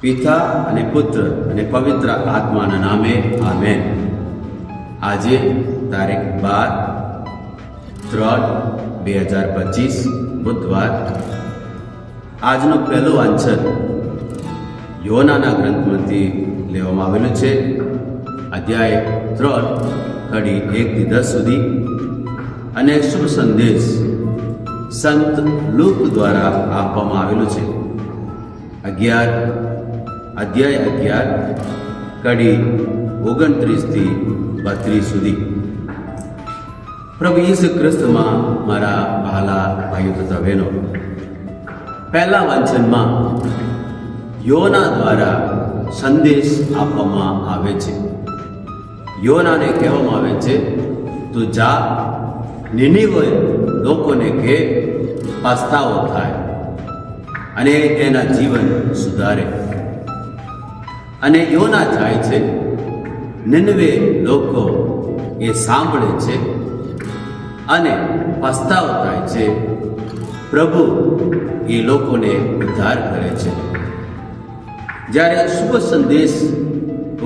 પિતા અને પુત્ર અને પવિત્ર આત્માના નામે આમેન. આજે તારીખ 12/3/2025 બુધવાર. આજનું પહેલું વાંચન યોનાના ગ્રંથમાંથી લેવામાં આવેલું છે. અધ્યાય 3 કડી 1-10 સુધી અને શુભ સંદેશ સંત લૂક દ્વારા આપવામાં આવેલું છે. અધ્યાય 11 કડી 29-32 સુધી. પ્રભુ ઈસુ ખ્રિસ્તમાં મારા વહાલા ભાઈઓ તથા બહેનો, પહેલા વાંચનમાં યોના દ્વારા સંદેશ આપવામાં આવે છે. યોનાને કહેવામાં આવે છે, તું જા, નિનિવે લોકોને કે પસ્તાવો થાય અને એના જીવન સુધારે. અને યોના જાય છે, નિનિવે લોકો એ સાંભળે છે અને પસ્તાવો થાય છે. પ્રભુ એ લોકોને ઉદ્ધાર કરે છે. જ્યારે શુભ સંદેશ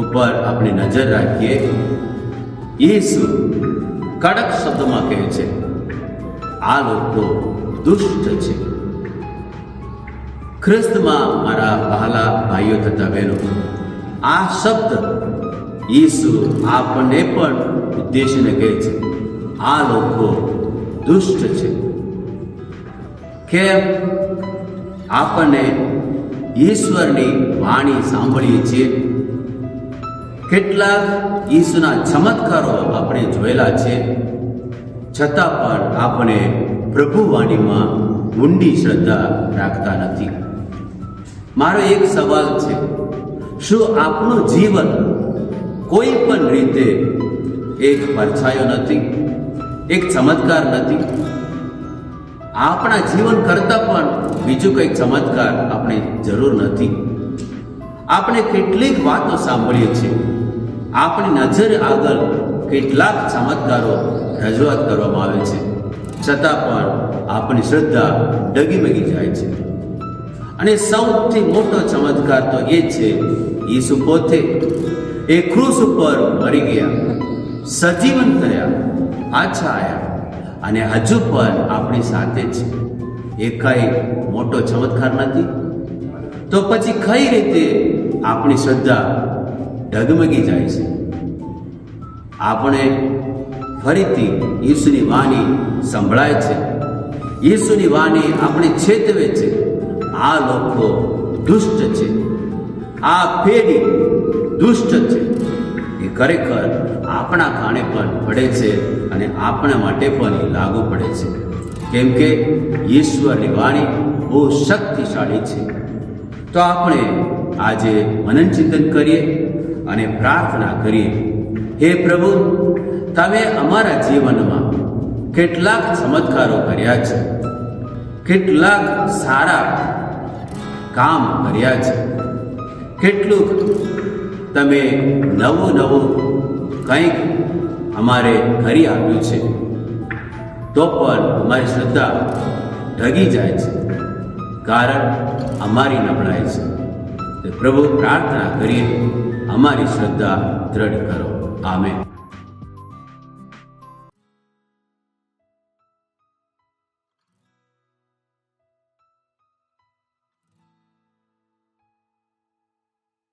ઉપર આપણે નજર રાખીએ, યેસુ કડક શબ્દમાં કહે છે, આ લોકો દુષ્ટ છે. ખ્રિસ્તમાં મારા વહાલા ભાઈઓ તથા બહેનો, આ શબ્દ યેસુ આપણને પણ ઉદ્દેશીને કહે છે, આ લોકો દુષ્ટ છે. કેમ? આપણને ઈશ્વરની વાણી સાંભળીએ છીએ, કેટલાક ઈસુના ચમત્કારો આપણે જોયેલા છે, છતાં પણ આપણે પ્રભુ વાણીમાં ઊંડી શ્રદ્ધા રાખતા નથી. મારો એક સવાલ છે, શું આપણું જીવન કોઈ પણ રીતે એક પરછાયો નથી, એક ચમત્કાર નથી? આપણા જીવન કરતાં પણ બીજું કંઈક ચમત્કાર આપણે જરૂર નથી. આપણે કેટલીક વાતો સાંભળીએ છીએ, આપણી નજર આગળ કેટલાક ચમત્કારો રજૂઆત કરવામાં આવે છે, છતાં પણ આપણી શ્રદ્ધા ડગીમગી જાય છે. અને સૌથી મોટો ચમત્કાર તો એ છે, યેસુ પોતે એ ક્રૂસ ઉપર મરી ગયા, સજીવન થયા, પાછા આવ્યા અને હજુ પણ આપણી સાથે છે. એ કઈ મોટો ચમત્કાર નથી? તો પછી કઈ રીતે આપણી શ્રદ્ધા ડગમગી જાય છે? આપણે ફરીથી યેસુની વાણી સંભળાય છે, યેસુની વાણી આપણે ચેતવે છે, આ લોકો દુષ્ટ છે, આ પેઢી દુષ્ટ છે. એ ખરેખર આપણા કાને પણ પડે છે અને આપણા માટે પણ એ લાગુ પડે છે, કેમ કે ઈશ્વરની વાણી બહુ શક્તિશાળી છે. તો આપણે આજે મનન ચિંતન કરીએ અને પ્રાર્થના કરીએ, હે પ્રભુ, તમે અમારા જીવનમાં કેટલાક ચમત્કારો કર્યા છે, કેટલાક સારા કામ કર્યા છે, કેટલુંક તમે નવું કંઈક અમારે કરી આપ્યું છે, તો પણ અમારી શ્રદ્ધા ઢગી જાય છે, કારણ અમારી નબળાઈ છે. તો પ્રભુ, પ્રાર્થના કરીએ, અમારી શ્રદ્ધા દ્રઢ કરો. આમેન.